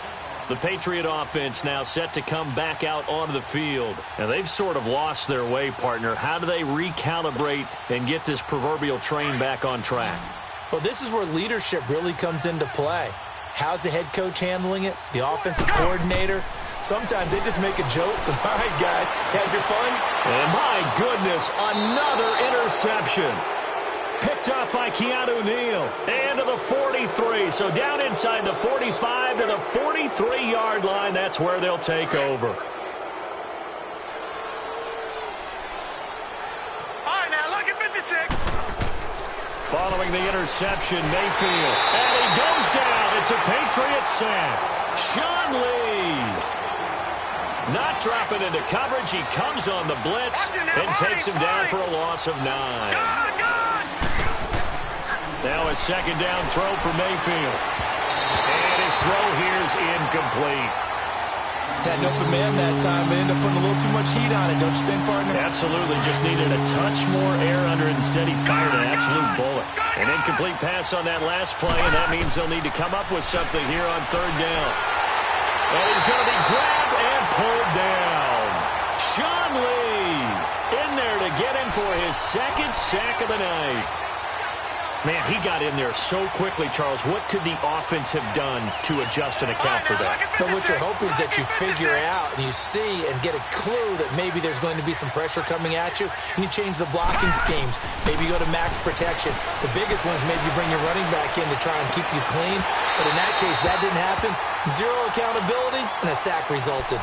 The Patriot offense now set to come back out onto the field. And they've sort of lost their way, partner. How do they recalibrate and get this proverbial train back on track? Well, this is where leadership really comes into play. How's the head coach handling it? The offensive coordinator? Sometimes they just make a joke. All right, guys, had your fun? And my goodness, another interception. Picked up by Keanu Neal. And to the 43. So down inside the 45 to the 43-yard line. That's where they'll take over. All right, now look at 56. Following the interception, Mayfield. And he goes down. It's a Patriot sack. Sean Lee. Not dropping into coverage. He comes on the blitz and takes him down for a loss of 9. Now a second down throw for Mayfield. And his throw here is incomplete. Had an open man that time, but ended up putting a little too much heat on it, don't you think, partner? Absolutely. Just needed a touch more air under it. Instead, he fired an absolute bullet. An incomplete pass on that last play, and that means they'll need to come up with something here on third down. And he's going to be grabbed and pulled down. Sean Lee in there to get him for his second sack of the night. Man, he got in there so quickly, Charles. What could the offense have done to adjust and account for that? But what you're hoping is that you figure out and you see and get a clue that maybe there's going to be some pressure coming at you, and you change the blocking schemes. Maybe you go to max protection. The biggest one is maybe you bring your running back in to try and keep you clean. But in that case, that didn't happen. Zero accountability, and a sack resulted.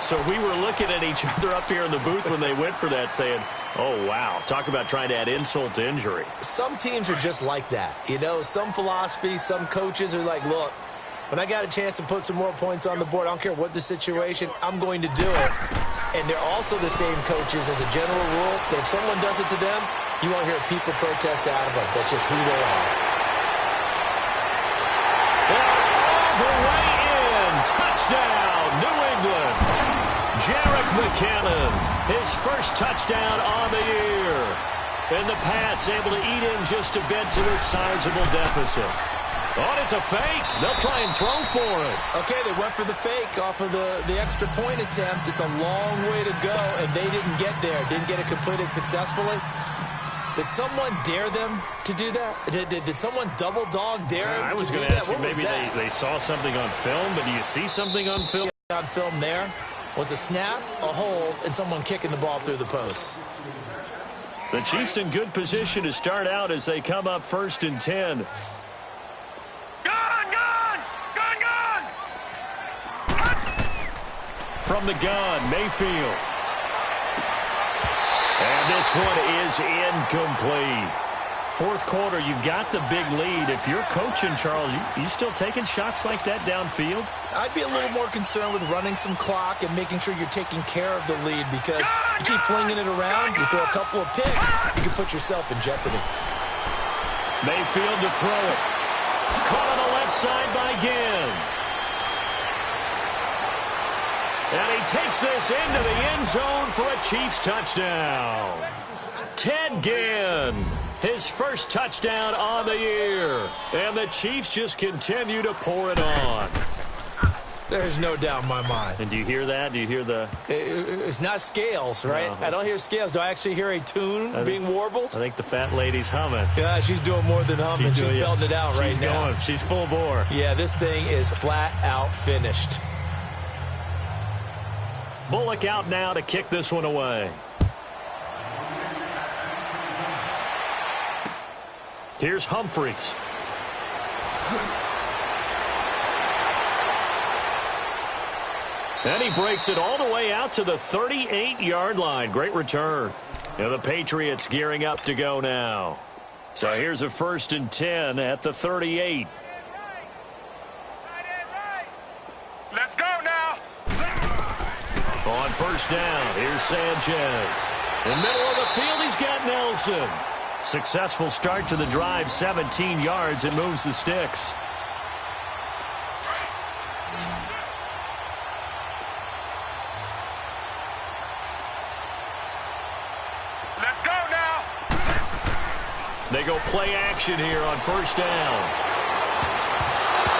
So we were looking at each other up here in the booth when they went for that saying, oh, wow, talk about trying to add insult to injury. Some teams are just like that. You know, some philosophies, some coaches are like, look, when I got a chance to put some more points on the board, I don't care what the situation, I'm going to do it. And they're also the same coaches as a general rule that if someone does it to them, you won't hear people protest out of them. That's just who they are. All the way in. Touchdown, New England. Jerick McKinnon, his first touchdown on the year. And the Pats able to eat in just a bit to this sizable deficit. Oh, it's a fake. They'll try and throw for it. Okay, they went for the fake off of the extra point attempt. It's a long way to go, and they didn't get there. Didn't get it completed successfully. Did someone dare them to do that? Did someone double dog dare them to do that? I was going to ask you, maybe they saw something on film, but do you see something on film? On film there was a snap, a hold, and someone kicking the ball through the post. The Chiefs in good position to start out as they come up 1st and 10. From the gun, Mayfield. And this one is incomplete. Fourth quarter, you've got the big lead. If you're coaching, Charles, you still taking shots like that downfield? I'd be a little more concerned with running some clock and making sure you're taking care of the lead, because you keep flinging it around, you throw a couple of picks, you can put yourself in jeopardy. Mayfield to throw it. Caught on the left side by Ginn. And he takes this into the end zone for a Chiefs touchdown. Ted Ginn, his first touchdown on the year. And the Chiefs just continue to pour it on. There's no doubt in my mind. And do you hear that? Do you hear the... It's not scales, right? No. I don't hear scales. Do I actually hear a tune being warbled? I think the fat lady's humming. Yeah, she's doing more than humming. She's belting it out right now. She's going. She's full bore. Yeah, this thing is flat out finished. Bullock out now to kick this one away. Here's Humphreys. And he breaks it all the way out to the 38-yard line. Great return. And the Patriots gearing up to go now. So here's a 1st and 10 at the 38. Let's go now. On 1st down, here's Sanchez. In the middle of the field, he's got Nelson. Successful start to the drive, 17 yards, and moves the sticks. Let's go now. play action here on first down.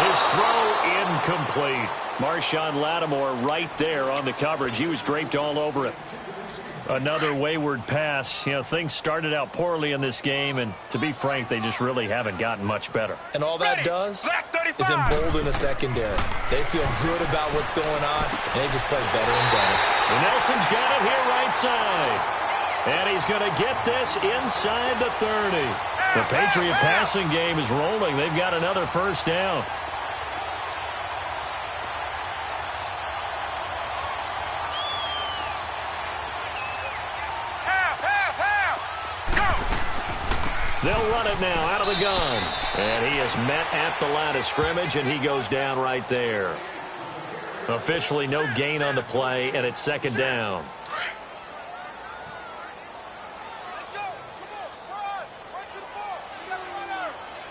His throw incomplete. Marshawn Lattimore right there on the coverage. He was draped all over it. Another wayward pass. You know, things started out poorly in this game, and to be frank, they just really haven't gotten much better. And all that does is embolden a secondary. They feel good about what's going on, and they just play better and better. And Nelson's got it here right side. And he's going to get this inside the 30. The Patriot passing game is rolling. They've got another first down. They'll run it now out of the gun. And he is met at the line of scrimmage, and he goes down right there. Officially no gain on the play, and it's second down.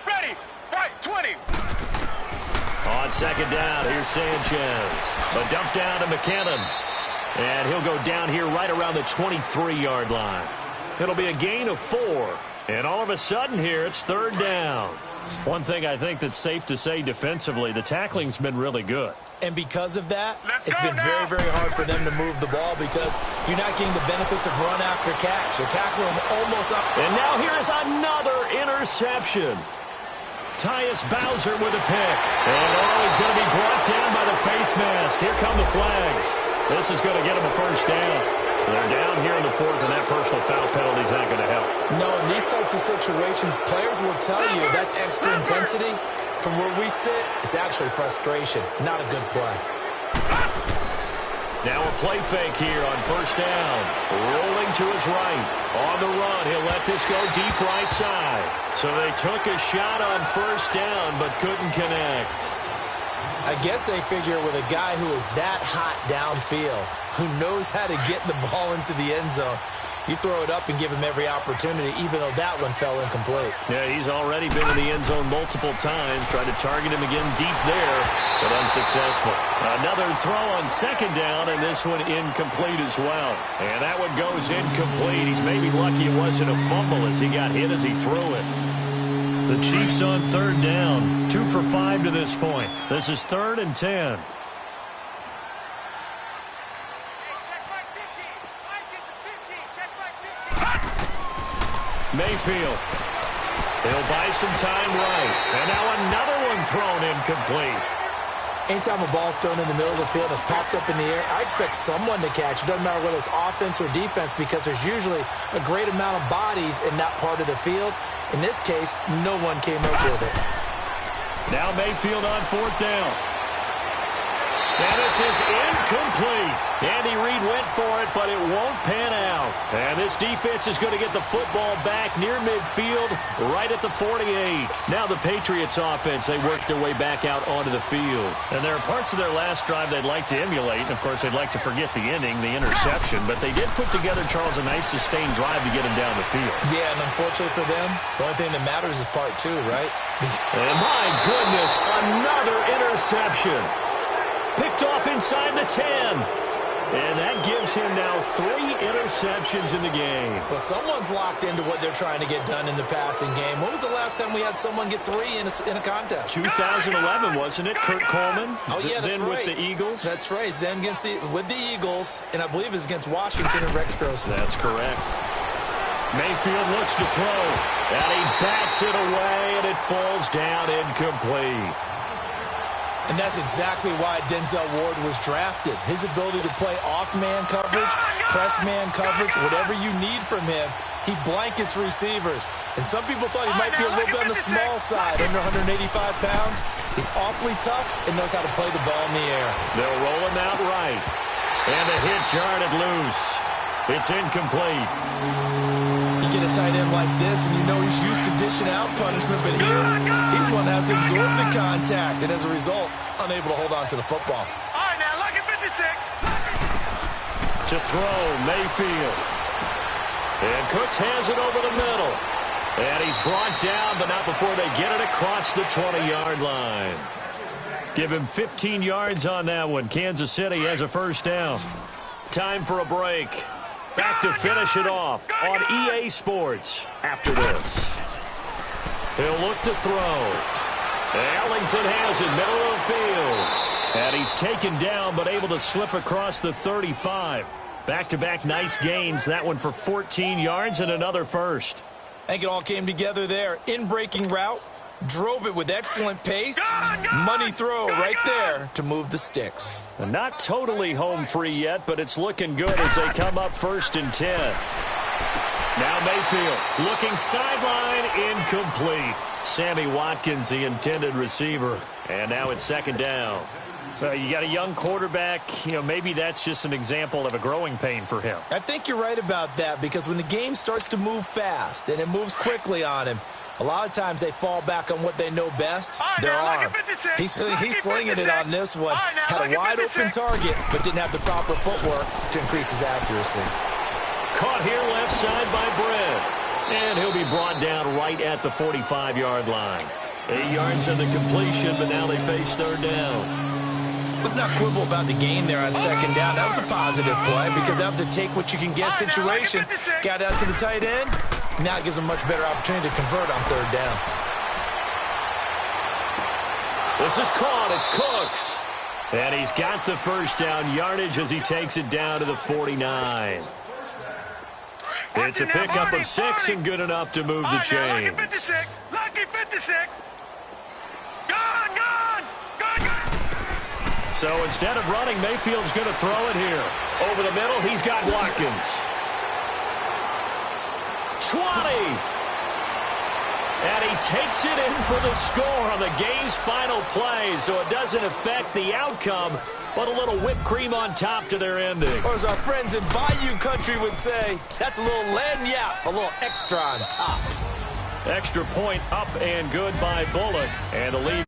Ready, right, 20. On second down, here's Sanchez. A dump down to McKinnon. And he'll go down here right around the 23-yard line. It'll be a gain of 4. And all of a sudden here, it's third down. One thing I think that's safe to say defensively, the tackling's been really good. And because of that, it's been very, very hard for them to move the ball because you're not getting the benefits of run after catch. They're tackling them almost up. And now here is another interception. Tyus Bowser with a pick. And he's going to be brought down by the face mask. Here come the flags. This is going to get him a first down. They're down here in the 4th, and that personal foul penalty is not going to help. No, in these types of situations, players will tell you that's extra intensity. From where we sit, it's actually frustration, not a good play. Now a play fake here on first down. Rolling to his right. On the run, he'll let this go deep right side. So they took a shot on first down, but couldn't connect. I guess they figure with a guy who is that hot downfield, who knows how to get the ball into the end zone, you throw it up and give him every opportunity, even though that one fell incomplete. Yeah, he's already been in the end zone multiple times. Tried to target him again deep there, but unsuccessful. Another throw on second down, and this one incomplete as well. And that one goes incomplete. He's maybe lucky it wasn't a fumble as he got hit as he threw it. The Chiefs on third down. 2 for 5 to this point. This is 3rd and 10. Mayfield. He'll buy some time right. And now another one thrown incomplete. Anytime a ball's thrown in the middle of the field and it's popped up in the air, I expect someone to catch. It doesn't matter whether it's offense or defense because there's usually a great amount of bodies in that part of the field. In this case, no one came up with it. Now Mayfield on 4th down. And this is incomplete. Andy Reid went for it, but it won't pan out. And this defense is going to get the football back near midfield, right at the 48. Now the Patriots offense, they work their way back out onto the field. And there are parts of their last drive they'd like to emulate. And, of course, they'd like to forget the ending, the interception. But they did put together, Charles, a nice sustained drive to get him down the field. Yeah, and unfortunately for them, the only thing that matters is part 2, right? And my goodness, another interception. Picked off inside the 10. And that gives him now 3 interceptions in the game. Well, someone's locked into what they're trying to get done in the passing game. When was the last time we had someone get 3 in a contest? 2011, wasn't it? Kurt Coleman? Oh, yeah, that's then right. With the Eagles? That's right. Then with the Eagles, and I believe it's against Washington and Rex Grossman. That's correct. Mayfield looks to throw. And he bats it away, and it falls down incomplete. And that's exactly why Denzel Ward was drafted. His ability to play off-man coverage, press-man coverage, whatever you need from him, he blankets receivers. And some people thought he might be a little bit on the small side, under 185 pounds. He's awfully tough and knows how to play the ball in the air. They'll roll him out right. And the hit jarred it loose. It's incomplete. You get a tight end like this, and you know he's used to dishing out punishment, but here, he's one that has to absorb the contact, and as a result, unable to hold on to the football. All right, now, look at 56. To throw, Mayfield. And Cooks has it over the middle. And he's brought down, but not before they get it across the 20-yard line. Give him 15 yards on that one. Kansas City has a first down. Time for a break. Back to finish it off on EA Sports after this. He'll look to throw. Ellington has it, middle of the field. And he's taken down, but able to slip across the 35. Back-to-back nice gains. That one for 14 yards and another first. I think it all came together there. In-breaking route. Drove it with excellent pace. Money throw right there to move the sticks. Not totally home free yet, but it's looking good as they come up 1st and 10. Now Mayfield looking sideline, incomplete. Sammy Watkins, the intended receiver. And now it's 2nd down. You got a young quarterback. Maybe that's just an example of a growing pain for him. I think you're right about that, because when the game starts to move fast and it moves quickly on him, a lot of times they fall back on what they know best, their arm. He's slinging it on this one. Had a wide-open target, but didn't have the proper footwork to increase his accuracy. Caught here left side by Brett. And he'll be brought down right at the 45-yard line. 8 yards in the completion, but now they face 3rd down. Let's not quibble about the gain there on 2nd down. That was a positive play because that was a take-what-you-can-get situation. Got out to the tight end. Now it gives them a much better opportunity to convert on 3rd down. This is caught. It's Cooks. And he's got the 1st down yardage as he takes it down to the 49. It's a pickup of 6 and good enough to move the chains. Lucky 56. Gone. So instead of running, Mayfield's going to throw it here. Over the middle, he's got Watkins. 20. And he takes it in for the score on the game's final play, so it doesn't affect the outcome, but a little whipped cream on top to their ending. Or as our friends in Bayou Country would say, that's a little lagniappe, a little extra on top. Extra point up and good by Bullock. And the lead.